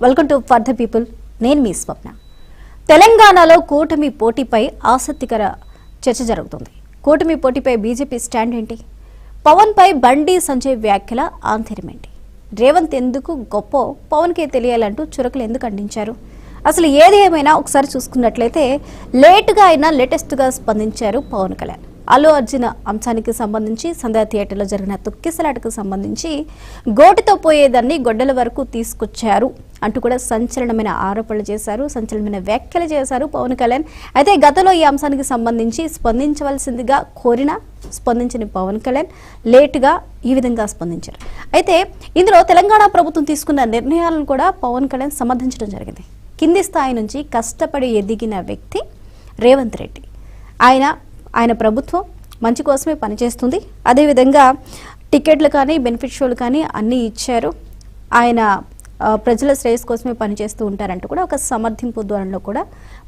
Welcome to for the people. నేను మీ స్వప్న. తెలంగాణలో కూటమి పోటీపై ఆసక్తికర చర్చ జరుగుతుంది. కూటమి పోటీపై బీజేపీ స్టాండ్ ఏంటి? పవన్ పై బండి సంజయ్ వ్యాఖ్యల ఆంతర్యం ఏంటి? రేవంత్ ఎందుకు గొప్ప పవన్కే తెలియాలంటూ చురకలు ఎందుకు అందించారు? అసలు ఏది ఏమైనా ఒకసారి చూసుకున్నట్లయితే లేటుగా అయినా లేటెస్ట్గా స్పందించారు పవన్ కళ్యాణ్. అల్లు అర్జున్ అంశానికి సంబంధించి సంధ్యా థియేటర్లో జరిగిన తొక్కిసలాటకు సంబంధించి గోటితో పోయేదాన్ని గొడ్డల వరకు తీసుకొచ్చారు అంటూ కూడా సంచలనమైన ఆరోపణలు చేశారు, సంచలనమైన వ్యాఖ్యలు చేశారు పవన్ కళ్యాణ్. అయితే గతంలో ఈ అంశానికి సంబంధించి స్పందించవలసిందిగా కోరిన స్పందించిన పవన్ కళ్యాణ్ లేటుగా ఈ విధంగా స్పందించారు. అయితే ఇందులో తెలంగాణ ప్రభుత్వం తీసుకున్న నిర్ణయాలను కూడా పవన్ కళ్యాణ్ సమర్థించడం జరిగింది. కింది స్థాయి నుంచి కష్టపడి ఎదిగిన వ్యక్తి రేవంత్ రెడ్డి. ఆయన ప్రభుత్వం మంచి కోసమే పనిచేస్తుంది. అదేవిధంగా టికెట్లు కానీ బెనిఫిట్ షోలు కానీ అన్నీ ఇచ్చారు. ఆయన ప్రజల శ్రేయస్ కోసమే పనిచేస్తూ ఉంటారంటూ కూడా ఒక సమర్థింపు ధోరణిలో కూడా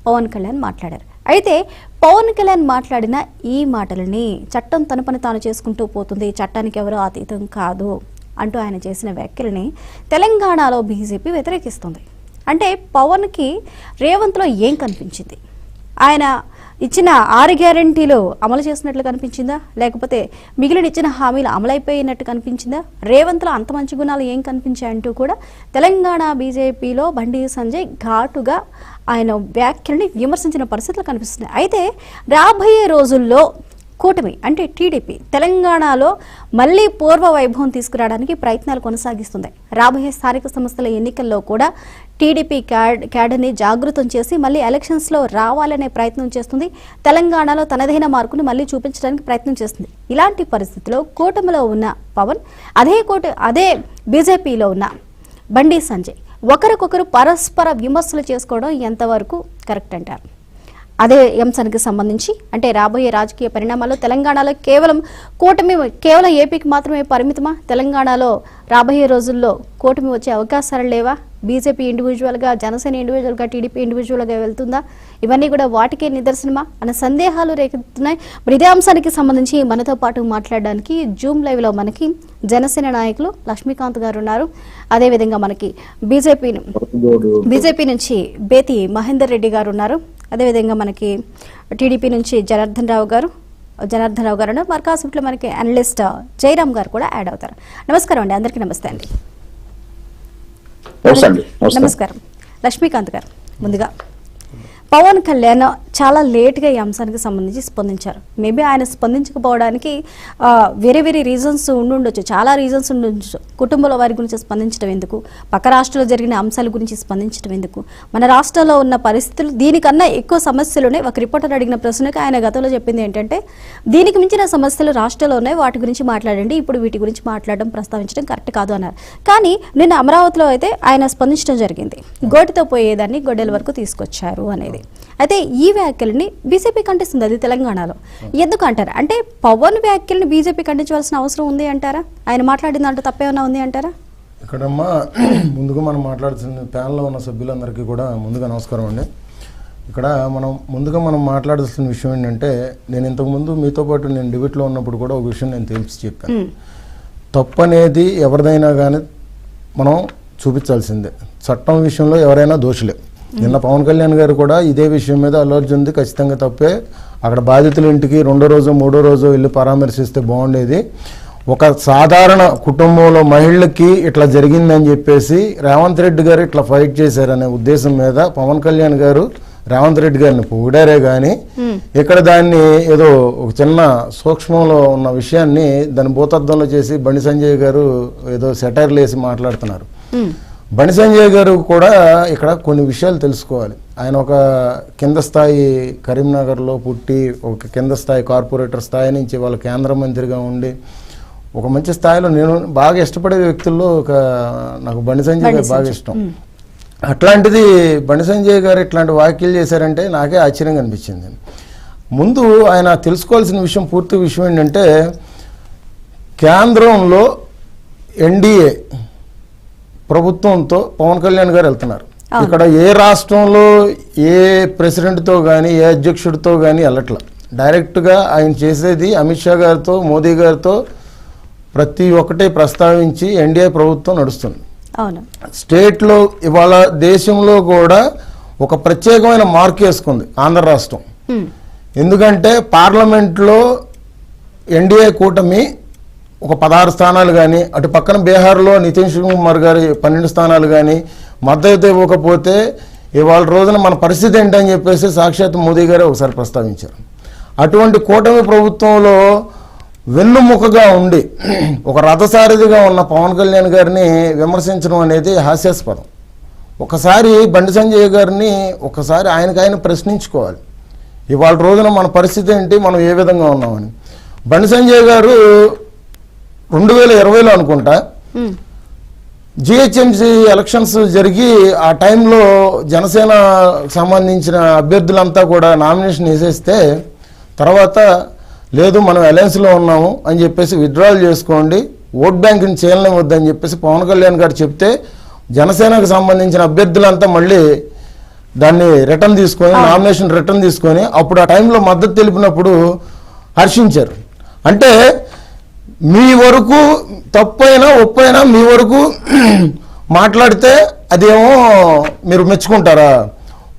పవన్ కళ్యాణ్ మాట్లాడారు. అయితే పవన్ కళ్యాణ్ మాట్లాడిన ఈ మాటలని చట్టం తన పని తాను చేసుకుంటూ పోతుంది, చట్టానికి ఎవరో అతీతం కాదు అంటూ ఆయన చేసిన వ్యాఖ్యలని తెలంగాణలో బీజేపీ వ్యతిరేకిస్తుంది. అంటే పవన్కి రేవంత్లో ఏం కనిపించింది? ఆయన ఇచ్చిన 6 గ్యారెంటీలు అమలు చేసినట్లు కనిపించిందా, లేకపోతే మిగిలిన ఇచ్చిన హామీలు అమలైపోయినట్టు కనిపించిందా? రేవంత్లో అంత మంచి గుణాలు ఏం కనిపించాయంటూ కూడా తెలంగాణ బీజేపీలో బండి సంజయ్ ఘాటుగా ఆయన వ్యాఖ్యల్ని విమర్శించిన పరిస్థితులు కనిపిస్తున్నాయి. అయితే రాబోయే రోజుల్లో కూటమి అంటే టీడీపీ తెలంగాణలో మళ్లీ పూర్వ వైభవం తీసుకురావడానికి ప్రయత్నాలు కొనసాగిస్తుంది. రాబోయే స్థానిక సంస్థల ఎన్నికల్లో కూడా టీడీపీ క్యాడర్ని జాగృతం చేసి మళ్ళీ ఎలక్షన్స్లో రావాలనే ప్రయత్నం చేస్తుంది. తెలంగాణలో తనదైన మార్కును మళ్ళీ చూపించడానికి ప్రయత్నం చేస్తుంది. ఇలాంటి పరిస్థితిలో కూటమిలో ఉన్న పవన్ అదే బీజేపీలో ఉన్న బండి సంజయ్ ఒకరికొకరు పరస్పర విమర్శలు చేసుకోవడం ఎంతవరకు కరెక్ట్ అంటారు? అదే అంశానికి సంబంధించి అంటే రాబోయే రాజకీయ పరిణామాల్లో తెలంగాణలో కూటమి కేవలం ఏపీకి మాత్రమే పరిమితమా? తెలంగాణలో రాబోయే రోజుల్లో కూటమి వచ్చే అవకాశాలు లేవా? బీజేపీ ఇండివిజువల్గా, జనసేన ఇండివిజువల్గా, టీడీపీ ఇండివిజువల్గా వెళ్తుందా? ఇవన్నీ కూడా వాటికే నిదర్శనమా అన్న సందేహాలు రేకెత్తుతున్నాయి. మరి ఇదే అంశానికి సంబంధించి మనతో పాటు మాట్లాడడానికి జూమ్ లైవ్లో మనకి జనసేన నాయకులు లక్ష్మీకాంత్ గారు ఉన్నారు. అదేవిధంగా మనకి బీజేపీ నుంచి బేతి మహేందర్ రెడ్డి గారు ఉన్నారు. అదేవిధంగా మనకి టీడీపీ నుంచి జనార్దన్ రావు గారు ఉన్నారు. మర్కాసుట్లో మనకి అనలిస్ట్ జయరామ్ గారు కూడా యాడ్ అవుతారు. నమస్కారం అండి, అందరికీ నమస్తే అండి. నమస్కారం. లక్ష్మీకాంత్ గారు, ముందుగా పవన్ కళ్యాణ్ చాలా లేట్గా ఈ అంశానికి సంబంధించి స్పందించారు. మేబీ ఆయన స్పందించకపోవడానికి వేరే రీజన్స్ ఉండొచ్చు, చాలా రీజన్స్ ఉండొచ్చు. కుటుంబంలో వారి గురించి స్పందించడం ఎందుకు, పక్క రాష్ట్రంలో జరిగిన అంశాల గురించి స్పందించడం ఎందుకు, మన రాష్ట్రంలో ఉన్న పరిస్థితులు దీనికన్నా ఎక్కువ సమస్యలునే ఒక రిపోర్టర్ అడిగిన ప్రశ్నకు ఆయన గతంలో చెప్పింది ఏంటంటే దీనికి మించిన సమస్యలు రాష్ట్రంలో ఉన్నాయి, వాటి గురించి మాట్లాడండి, ఇప్పుడు వీటి గురించి మాట్లాడడం ప్రస్తావించడం కరెక్ట్ కాదు అన్నారు. కానీ నిన్న అమరావతిలో అయితే ఆయన స్పందించడం జరిగింది. గోటితో పోయేదాన్ని గొడ్డల వరకు తీసుకొచ్చారు అనేది. అయితే ఈ వ్యాఖ్యలని బీజేపీ ఖండిస్తుంది. అది తెలంగాణలో ఎందుకు అంటారా? అంటే పవన్ వ్యాఖ్యలను బీజేపీ ఖండించవలసిన అవసరం ఉంది అంటారా? ఆయన మాట్లాడిన దాంట్లో తప్పేమన్నా ఉంది అంటారా? ఇక్కడమ్మా ముందుగా మనం మాట్లాడుతున్న ప్యానల్లో ఉన్న సభ్యులందరికీ కూడా ముందుగా నమస్కారం అండి. ఇక్కడ మనం మాట్లాడాల్సిన విషయం ఏంటంటే, నేను ఇంతకుముందు మీతో పాటు నేను డిబేట్లో ఉన్నప్పుడు కూడా ఒక విషయం నేను తేల్చి చెప్పాను. తప్పు అనేది ఎవరిదైనా కానీ మనం చూపించాల్సిందే. చట్టం విషయంలో ఎవరైనా దోషులే. నిన్న పవన్ కళ్యాణ్ గారు కూడా ఇదే విషయం మీద అల్లు అర్జున్ది ఖచ్చితంగా తప్పే, అక్కడ బాధితుల ఇంటికి 2వ రోజు 3వ రోజు వెళ్ళి పరామర్శిస్తే బాగుండేది. ఒక సాధారణ కుటుంబంలో మహిళకి ఇట్లా జరిగిందని చెప్పేసి రేవంత్ రెడ్డి గారు ఇట్లా ఫైట్ చేశారనే ఉద్దేశం మీద పవన్ కళ్యాణ్ గారు రేవంత్ రెడ్డి గారిని పొగిడారే కానీ ఇక్కడ దాన్ని ఏదో ఒక చిన్న సూక్ష్మంలో ఉన్న విషయాన్ని దాన్ని భూతద్దంలో చేసి బండి సంజయ్ గారు ఏదో సెటైర్లు వేసి మాట్లాడుతున్నారు. బండి సంజయ్ గారు కూడా ఇక్కడ కొన్ని విషయాలు తెలుసుకోవాలి. ఆయన ఒక కింద స్థాయి కరీంనగర్లో పుట్టి ఒక కింద స్థాయి కార్పొరేటర్ స్థాయి నుంచి వాళ్ళ కేంద్ర మంత్రిగా ఉండి ఒక మంచి స్థాయిలో నేను బాగా ఇష్టపడే వ్యక్తుల్లో నాకు బండి సంజయ్ గారు బాగా ఇష్టం. అట్లాంటిది బండి సంజయ్ గారు ఇట్లాంటి వ్యాఖ్యలు చేశారంటే నాకే ఆశ్చర్యంగా అనిపించింది. ముందు ఆయన తెలుసుకోవాల్సిన విషయం, పూర్తి విషయం ఏంటంటే కేంద్రంలో ఎన్డీఏ ప్రభుత్వంతో పవన్ కళ్యాణ్ గారు వెళ్తున్నారు. ఇక్కడ ఏ రాష్ట్రంలో ఏ ప్రెసిడెంట్తో కానీ ఏ అధ్యక్షుడితో కానీ వెళ్ళట్లా. డైరెక్ట్గా ఆయన చేసేది అమిత్ షా గారితో, మోదీ గారితో ప్రతి ఒక్కటి ప్రస్తావించి ఎన్డీఏ ప్రభుత్వం నడుస్తుంది. అవును. స్టేట్లో ఇవాళ దేశంలో కూడా ఒక ప్రత్యేకమైన మార్క్ వేసుకుంది ఆంధ్ర రాష్ట్రం. ఎందుకంటే పార్లమెంట్లో ఎన్డీఏ కూటమి ఒక 16 స్థానాలు కానీ, అటు పక్కన బీహార్లో నితీష్ కుమార్ గారి 12 స్థానాలు కానీ మద్దతు ఇవ్వకపోతే ఇవాళ రోజున మన పరిస్థితి ఏంటని చెప్పేసి సాక్షాత్ మోదీ గారే ఒకసారి ప్రస్తావించారు. అటువంటి కూటమి ప్రభుత్వంలో వెన్నుముకగా ఉండి ఒక రథసారథిగా ఉన్న పవన్ కళ్యాణ్ గారిని విమర్శించడం అనేది హాస్యాస్పదం. ఒకసారి బండి సంజయ్ గారిని ఒకసారి ఆయన ప్రశ్నించుకోవాలి. ఇవాళ రోజున మన పరిస్థితి ఏంటి, మనం ఏ విధంగా ఉన్నామని. బండి సంజయ్ గారు 2020లో అనుకుంటా జిహెచ్ఎంసీ ఎలక్షన్స్ జరిగి ఆ టైంలో జనసేన సంబంధించిన అభ్యర్థులంతా కూడా నామినేషన్ వేసేస్తే తర్వాత లేదు మనం అలయన్స్లో ఉన్నాము అని చెప్పేసి విత్డ్రాల్ చేసుకోండి, ఓట్ బ్యాంక్ని చేయలేమొద్దని చెప్పేసి పవన్ కళ్యాణ్ గారు చెప్తే జనసేనకు సంబంధించిన అభ్యర్థులంతా మళ్ళీ దాన్ని రిటర్న్ తీసుకొని నామినేషన్ రిటర్న్ తీసుకొని అప్పుడు ఆ టైంలో మద్దతు తెలిపినప్పుడు హర్షించారు. అంటే మీ వరకు తప్పైనా ఒప్పైనా మీ వరకు మాట్లాడితే అదేమో మీరు మెచ్చుకుంటారా?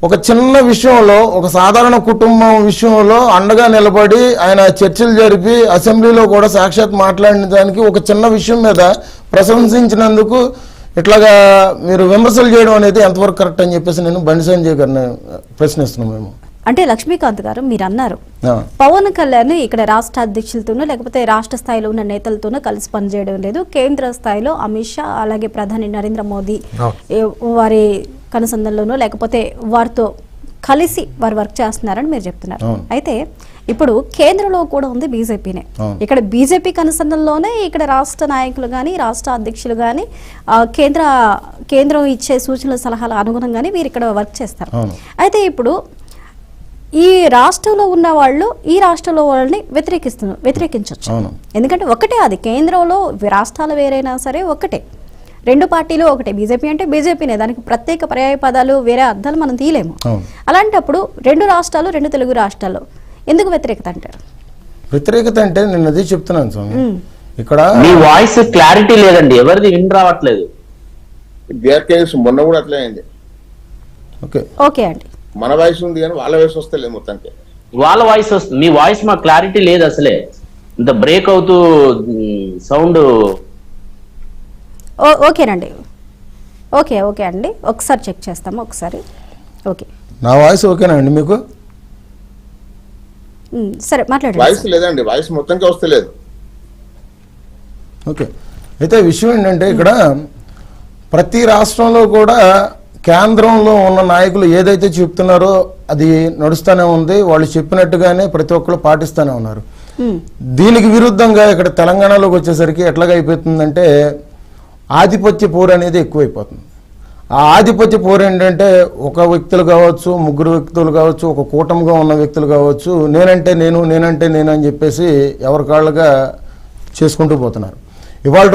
ఒక చిన్న విషయంలో, ఒక సాధారణ కుటుంబం విషయంలో అండగా నిలబడి ఆయన చర్చలు జరిపి అసెంబ్లీలో కూడా సాక్షాత్ మాట్లాడిన దానికి ఒక చిన్న విషయం మీద ప్రశంసించినందుకు ఇట్లాగా మీరు విమర్శలు చేయడం అనేది ఎంతవరకు కరెక్ట్ అని చెప్పేసి నేను బండి సంజయ్ గారిని ప్రశ్నిస్తున్నాం. మేము అంటే లక్ష్మీకాంత్ గారు మీరు అన్నారు పవన్ కళ్యాణ్ ఇక్కడ రాష్ట్ర అధ్యక్షులతోనూ లేకపోతే రాష్ట్ర స్థాయిలో ఉన్న నేతలతోనూ కలిసి పనిచేయడం లేదు, కేంద్ర స్థాయిలో అమిత్ షా అలాగే ప్రధాని నరేంద్ర మోదీ వారి కనుసంధంలోనూ లేకపోతే వారితో కలిసి వారు వర్క్ చేస్తున్నారని మీరు చెప్తున్నారు. అయితే ఇప్పుడు కేంద్రంలో కూడా ఉంది బీజేపీనే. ఇక్కడ బీజేపీ కనుసంధంలోనే ఇక్కడ రాష్ట్ర నాయకులు కానీ రాష్ట్ర అధ్యక్షులు కానీ కేంద్రం ఇచ్చే సూచనల సలహాల అనుగుణంగానే మీరు ఇక్కడ వర్క్ చేస్తారు. అయితే ఇప్పుడు ఈ రాష్ట్రంలో ఉన్న వాళ్ళు ఈ రాష్ట్రంలో వాళ్ళని వ్యతిరేకించవచ్చు. ఎందుకంటే ఒకటే, అది కేంద్రంలో రాష్ట్రాలు వేరైనా సరే ఒకటే, రెండు పార్టీలు ఒకటే. బీజేపీ అంటే బీజేపీనే, దానికి ప్రత్యేక పర్యాయ పదాలు వేరే అర్థాలు మనం తీయలేము. అలాంటప్పుడు రెండు రాష్ట్రాలు, రెండు తెలుగు రాష్ట్రాలు ఎందుకు వ్యతిరేకత అంటారు? వ్యతిరేకత అంటే నేను అదే చెప్తున్నాను స్వామి, ఇక్కడ మీ వాయిస్ క్లారిటీ లేదండి, ఎవరిది విన్ రావట్లేదు. మొన్న కూడా అట్లే అయింది. ఓకే అండి, మన వాయిస్ ఉంది కానీ వాళ్ళ వాయిస్ వస్తలేదు మొత్తానికి. వాళ్ళ వాయిస్ వస్తుంది, మీ వాయిస్ మా క్లారిటీ లేదు అసలే, ఇంత బ్రేక్ అవుతూ సౌండ్. ఓకేనండి, ఓకే అండి, ఒకసారి చెక్ చేస్తాము ఒకసారి. ఓకే, నా వాయిస్ ఓకేనా అండి మీకు? సరే మాట్లాడండి. వాయిస్ లేదండి, వాయిస్ మొత్తానికి వస్తలేదు. ఓకే, అయితే విషయం ఏంటంటే ఇక్కడ ప్రతి రాష్ట్రంలో కూడా కేంద్రంలో ఉన్న నాయకులు ఏదైతే చెప్తున్నారో అది నడుస్తూనే ఉంది, వాళ్ళు చెప్పినట్టుగానే ప్రతి ఒక్కరు పాటిస్తూనే ఉన్నారు. దీనికి విరుద్ధంగా ఇక్కడ తెలంగాణలోకి వచ్చేసరికి ఎట్లాగా అయిపోతుందంటే ఆధిపత్య పోరు అనేది ఎక్కువైపోతుంది. ఆ ఆధిపత్య పోరు ఏంటంటే ఒక వ్యక్తులు కావచ్చు, ముగ్గురు వ్యక్తులు కావచ్చు, ఒక కూటమిగా ఉన్న వ్యక్తులు కావచ్చు, నేనంటే నేను అని చెప్పేసి ఎవరి కాళ్ళగా చేసుకుంటూ పోతున్నారు. ఇవాళ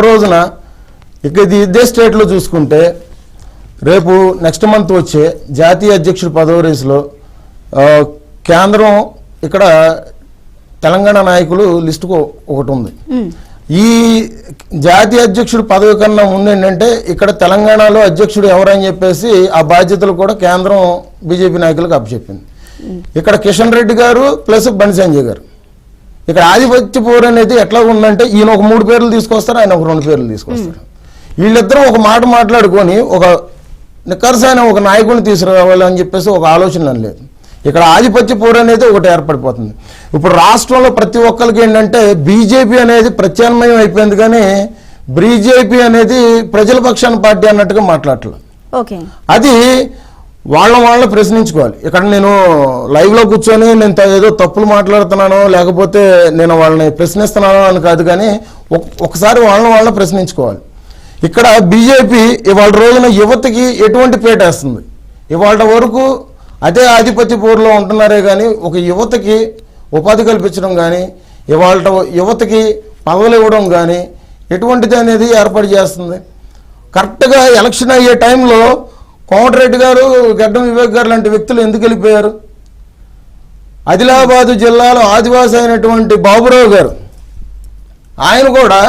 రోజున ఇక ఇదే స్టేట్లో చూసుకుంటే రేపు నెక్స్ట్ మంత్ వచ్చే జాతీయ అధ్యక్షుడు పదవి రేసులో కేంద్రం ఇక్కడ తెలంగాణ నాయకులు లిస్టుకు ఒకటి ఉంది. ఈ జాతీయ అధ్యక్షుడు పదవి కన్నా ముందు ఏంటంటే ఇక్కడ తెలంగాణలో అధ్యక్షుడు ఎవరని చెప్పేసి ఆ బాధ్యతలు కూడా కేంద్రం బీజేపీ నాయకులకు అప్పచెప్పింది. ఇక్కడ కిషన్ రెడ్డి గారు ప్లస్ బండి సంజయ్ గారు. ఇక్కడ ఆధిపత్య పోరు అనేది ఎట్లా ఉందంటే ఈయన ఒక 3 పేర్లు తీసుకొస్తారు, ఆయన ఒక 2 పేర్లు తీసుకొస్తారు. వీళ్ళిద్దరూ ఒక మాట మాట్లాడుకొని ఒక నిక్కర్సైన ఒక నాయకుడిని తీసుకురావాలని చెప్పేసి ఒక ఆలోచన లేదు. ఇక్కడ ఆధిపత్య పోరు అనేది ఒకటి ఏర్పడిపోతుంది. ఇప్పుడు రాష్ట్రంలో ప్రతి ఒక్కరికి ఏంటంటే బీజేపీ అనేది ప్రత్యామ్నాయం అయిపోయింది, కానీ బీజేపీ అనేది ప్రజల పక్షాన పార్టీ అన్నట్టుగా మాట్లాడలేదు. అది వాళ్ళ ప్రశ్నించుకోవాలి. ఇక్కడ నేను లైవ్లో కూర్చొని నేను ఏదో తప్పులు మాట్లాడుతున్నానో లేకపోతే నేను వాళ్ళని ప్రశ్నిస్తున్నానో అని కాదు, కానీ ఒకసారి వాళ్ళ ప్రశ్నించుకోవాలి. ఇక్కడ బీజేపీ ఇవాళ రోజున యువతకి ఎటువంటి పేటేస్తుంది? ఇవాళ వరకు అదే ఆధిపత్య పోరులో ఉంటున్నారే కానీ ఒక యువతకి ఉపాధి కల్పించడం కానీ ఇవాళ యువతకి పదవులు ఇవ్వడం కానీ ఎటువంటిది అనేది ఏర్పాటు చేస్తుంది. కరెక్ట్గా ఎలక్షన్ అయ్యే టైంలో కోమటిరెడ్డి గారు, గడ్డం వివేక్ గారు లాంటి వ్యక్తులు ఎందుకు వెళ్ళిపోయారు? ఆదిలాబాదు జిల్లాలో ఆదివాసి అయినటువంటి బాబురావు గారు ఆయన కూడా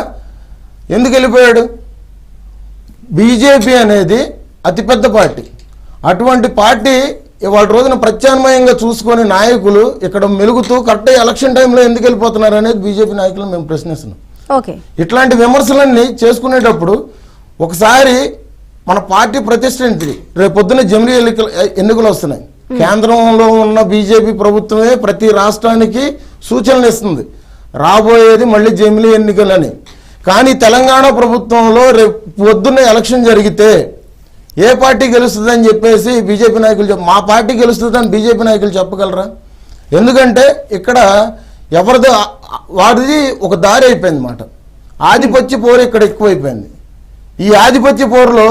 ఎందుకు వెళ్ళిపోయాడు? బీజేపీ అనేది అతిపెద్ద పార్టీ. అటువంటి పార్టీ ఇవాళ రోజున ప్రత్యామ్నాయంగా చూసుకొని నాయకులు ఇక్కడ మెలుగుతూ కరెక్ట్ ఎలక్షన్ టైంలో ఎందుకు వెళ్ళిపోతున్నారు అనేది బీజేపీ నాయకులు మేము ప్రశ్నిస్తున్నాం. ఓకే, ఇట్లాంటి విమర్శలన్నీ చేసుకునేటప్పుడు ఒకసారి మన పార్టీ ప్రతిష్ట ఏంటి? రేపొద్దున జమిలీ ఎన్నికలు వస్తున్నాయి. కేంద్రంలో ఉన్న బీజేపీ ప్రభుత్వమే ప్రతి రాష్ట్రానికి సూచనలు ఇస్తుంది, రాబోయేది మళ్ళీ జమిలీ ఎన్నికలని. కానీ తెలంగాణ ప్రభుత్వంలో రేపు పొద్దున్న ఎలక్షన్ జరిగితే ఏ పార్టీ గెలుస్తుందని చెప్పేసి బీజేపీ నాయకులు మా పార్టీ గెలుస్తుందని బీజేపీ నాయకులు చెప్పగలరా? ఎందుకంటే ఇక్కడ ఎవరిదో వాడిది ఒక దారి అయిపోయింది మాట. ఆధిపత్య పోరు ఇక్కడ ఎక్కువైపోయింది. ఈ ఆధిపత్య పోరులో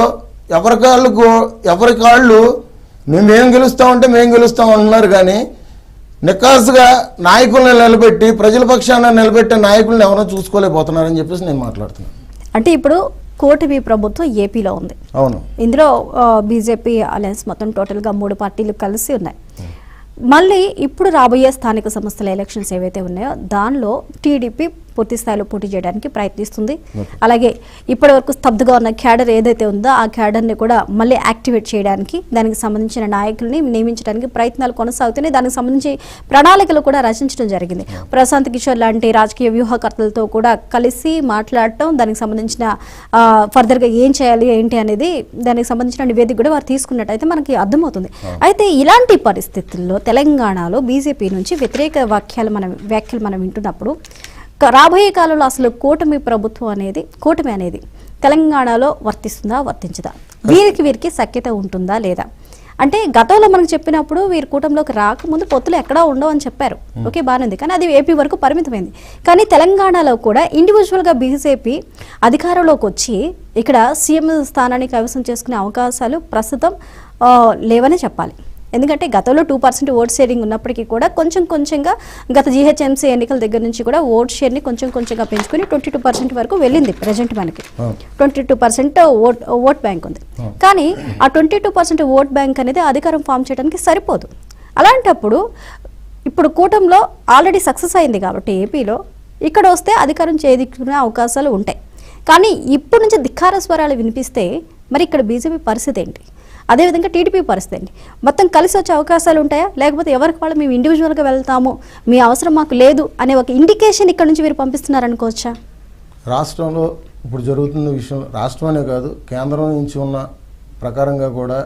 ఎవరి కాళ్ళు మేము గెలుస్తామంటే మేము గెలుస్తాం అంటున్నారు. కానీ నికాసుగా నాయకులను నిలబెట్టి ప్రజల పక్షాన నిలబెట్టే నాయకులను ఎవరో చూసుకోలేకపోతున్నారని చెప్పేసి నేను మాట్లాడుతున్నాను. అంటే ఇప్పుడు కూటమి ప్రభుత్వం ఏపీలో ఉంది. అవును, ఇందులో బీజేపీ అలయన్స్ మొత్తం టోటల్గా 3 పార్టీలు కలిసి ఉన్నాయి. మళ్ళీ ఇప్పుడు రాబోయే స్థానిక సంస్థల ఎలక్షన్స్ ఏవైతే ఉన్నాయో దానిలో టీడీపీ పూర్తి స్థాయిలో పోటీ చేయడానికి ప్రయత్నిస్తుంది. అలాగే ఇప్పటి వరకు స్తబ్దుగా ఉన్న క్యాడర్ ఏదైతే ఉందో ఆ క్యాడర్ని కూడా మళ్ళీ యాక్టివేట్ చేయడానికి, దానికి సంబంధించిన నాయకుల్ని నియమించడానికి ప్రయత్నాలు కొనసాగుతున్నాయి. దానికి సంబంధించి ప్రణాళికలు కూడా రచించడం జరిగింది. ప్రశాంత్ కిషోర్ లాంటి రాజకీయ వ్యూహకర్తలతో కూడా కలిసి మాట్లాడటం, దానికి సంబంధించిన ఫర్దర్గా ఏం చేయాలి ఏంటి అనేది దానికి సంబంధించిన నివేదిక కూడా వారు తీసుకున్నట్టయితే మనకి అర్థమవుతుంది. అయితే ఇలాంటి పరిస్థితుల్లో తెలంగాణలో బీజేపీ నుంచి వ్యతిరేక వ్యాఖ్యలు మనం వింటున్నప్పుడు రాబోయే కాలంలో అసలు కూటమి అనేది తెలంగాణలో వర్తిస్తుందా వర్తించదా? వీరికి సఖ్యత ఉంటుందా లేదా? అంటే గతంలో మనకు చెప్పినప్పుడు వీరు కూటమిలోకి రాకముందు పొత్తులు ఎక్కడా ఉండవు అని చెప్పారు. ఓకే, బాగానే ఉంది. కానీ అది ఏపీ వరకు పరిమితమైంది. కానీ తెలంగాణలో కూడా ఇండివిజువల్గా బీజేపీ అధికారంలోకి వచ్చి ఇక్కడ సీఎం స్థానాన్ని కైవసం చేసుకునే అవకాశాలు ప్రస్తుతం లేవనే చెప్పాలి. ఎందుకంటే గతంలో 2% ఓట్ షేరింగ్ ఉన్నప్పటికీ కూడా కొంచెంగా గత జీహెచ్ఎంసీ ఎన్నికల దగ్గర నుంచి కూడా ఓట్ షేర్ని కొంచెంగా పెంచుకొని 22% వరకు వెళ్ళింది. ప్రజెంట్ మనకి 22% ఓట్ బ్యాంక్ ఉంది. కానీ ఆ 22% ఓట్ బ్యాంక్ అనేది అధికారం ఫామ్ చేయడానికి సరిపోదు. అలాంటప్పుడు ఇప్పుడు కూటమిలో ఆల్రెడీ సక్సెస్ అయింది కాబట్టి ఏపీలో ఇక్కడ వస్తే అధికారం చేదిక్కునే అవకాశాలు ఉంటాయి. కానీ ఇప్పుడు నుంచి ధిక్కార స్వరాలు వినిపిస్తే మరి ఇక్కడ బీజేపీ పరిస్థితి ఏంటి? అదేవిధంగా టీడీపీ పరిస్థితి ఏంటి? మొత్తం కలిసి వచ్చే అవకాశాలు ఉంటాయా? లేకపోతే ఎవరికి వాళ్ళు మేము ఇండివిజువల్గా వెళ్తాము, మీ అవసరం మాకు లేదు అనే ఒక ఇండికేషన్ ఇక్కడ నుంచి వీరు పంపిస్తున్నారనుకోవచ్చా? రాష్ట్రంలో ఇప్పుడు జరుగుతున్న విషయం రాష్ట్రమనే కాదు, కేంద్రం నుంచి ఉన్న ప్రకారంగా కూడా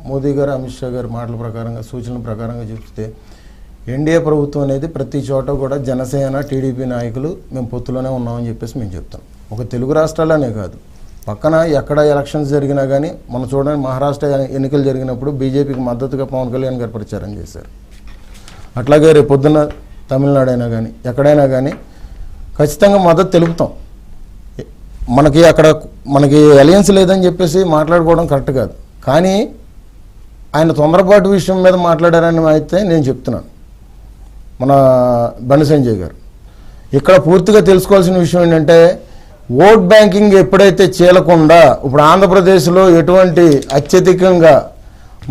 మోదీ గారు, అమిత్ షా గారి మాటల ప్రకారంగా, సూచనల ప్రకారంగా చూస్తే ఎన్డీఏ ప్రభుత్వం అనేది ప్రతి చోట కూడా జనసేన, టీడీపీ నాయకులు మేము పొత్తులోనే ఉన్నామని చెప్పేసి మేము చెప్తాం. ఒక తెలుగు రాష్ట్రాలనే కాదు, పక్కన ఎక్కడ ఎలక్షన్స్ జరిగినా కానీ మనం చూడండి, మహారాష్ట్ర ఎన్నికలు జరిగినప్పుడు బీజేపీకి మద్దతుగా పవన్ కళ్యాణ్ గారు ప్రచారం చేశారు. అట్లాగే రేపు పొద్దున్న తమిళనాడు అయినా కానీ ఎక్కడైనా కానీ ఖచ్చితంగా మద్దతు తెలుపుతాం. మనకి అలయన్స్ లేదని చెప్పేసి మాట్లాడుకోవడం కరెక్ట్ కాదు. కానీ ఆయన తొందరపాటు విషయం మీద మాట్లాడారని అయితే నేను చెప్తున్నాను. మన బండి సంజయ్ గారు ఇక్కడ పూర్తిగా తెలుసుకోవాల్సిన విషయం ఏంటంటే, ఓట్ బ్యాంకింగ్ ఎప్పుడైతే చీలకుండా ఇప్పుడు ఆంధ్రప్రదేశ్లో ఎటువంటి అత్యధికంగా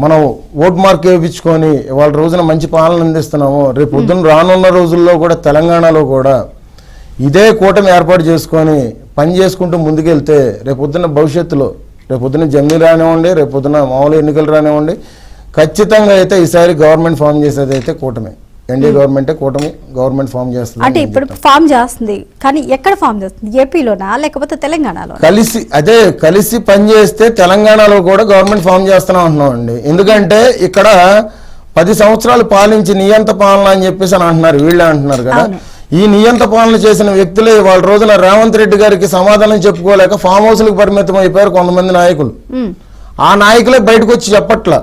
మనం ఓట్ మార్క్ వేయించుకొని వాళ్ళ రోజున మంచి పాలన అందిస్తున్నామో, రేపు పొద్దున్న రానున్న రోజుల్లో కూడా తెలంగాణలో కూడా ఇదే కూటమి ఏర్పాటు చేసుకొని పని చేసుకుంటూ ముందుకెళ్తే రేపొద్దున భవిష్యత్తులో రేపొద్దున జమిలీ రానివ్వండి, రేపొద్దున మామూలు ఎన్నికలు రానివ్వండి, ఖచ్చితంగా అయితే ఈసారి గవర్నమెంట్ ఫామ్ చేసేది అయితే కూటమి, ఎన్డీఏ కూటమి గవర్నమెంట్ ఫామ్ చేస్తుంది. అంటే ఇప్పుడు ఫామ్ చేస్తుంది, కానీ ఎక్కడ ఫామ్ చేస్తుంది? ఏపీలోనా లేకపోతే తెలంగాణలో? కలిసి పనిచేస్తే తెలంగాణలో కూడా గవర్నమెంట్ ఫామ్ చేస్తున్నాం అంటున్నాం అండి. ఎందుకంటే ఇక్కడ 10 సంవత్సరాలు పాలించి నియంత పాలన అని చెప్పేసి అని అంటున్నారు, వీళ్ళే అంటున్నారు కదా. ఈ నియంత పాలన చేసిన వ్యక్తులే వాళ్ళ రోజున రేవంత్ రెడ్డి గారికి సమాధానం చెప్పుకోలేక ఫామ్ హౌస్లకు పరిమితం అయిపోయారు కొంతమంది నాయకులు. ఆ నాయకులే బయటకు వచ్చి చెప్పట్లా.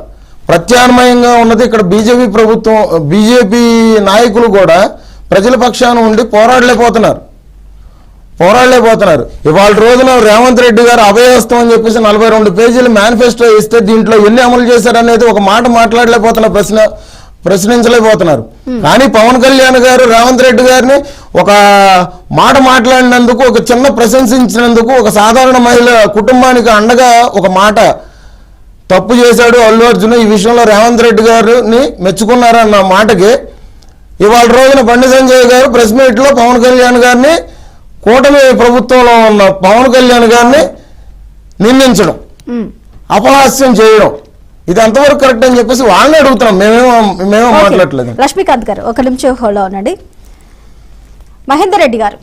ప్రత్యామ్నాయంగా ఉన్నది ఇక్కడ బీజేపీ ప్రభుత్వం, బీజేపీ నాయకులు కూడా ప్రజల పక్షాన ఉండి పోరాడలేకపోతున్నారు. ఇవాళ రోజున రేవంత్ రెడ్డి గారు అభయహస్తం అని చెప్పేసి 42 పేజీలు మేనిఫెస్టో ఇస్తే దీంట్లో ఎన్ని అమలు చేశారనేది ఒక మాట మాట్లాడలేకపోతున్నారు, ప్రశ్నించలేకపోతున్నారు. కానీ పవన్ కళ్యాణ్ గారు రేవంత్ రెడ్డి గారిని ఒక మాట మాట్లాడినందుకు, ఒక చిన్న ప్రశంసించినందుకు, ఒక సాధారణ మహిళ కుటుంబానికి అండగా ఒక మాట తప్పు చేశాడు అల్లు అర్జున్, ఈ విషయంలో రేవంత్ రెడ్డి గారిని మెచ్చుకున్నారన్న మాటకి ఇవాళ రోజున బండి సంజయ్ గారు ప్రెస్ మీట్లో పవన్ కళ్యాణ్ గారిని కూటమి ప్రభుత్వంలో ఉన్న పవన్ కళ్యాణ్ గారిని నిందించడం, అపహాస్యం చేయడం, ఇది ఎంతవరకు కరెక్ట్ అని చెప్పేసి వాళ్ళని అడుగుతున్నాం. మేమేమో మాట్లాడలేదు. లక్ష్మీకాంత్ గారు ఒక నిమిషం హోల్డ్ అవునండి. మహేందర్ రెడ్డి గారు,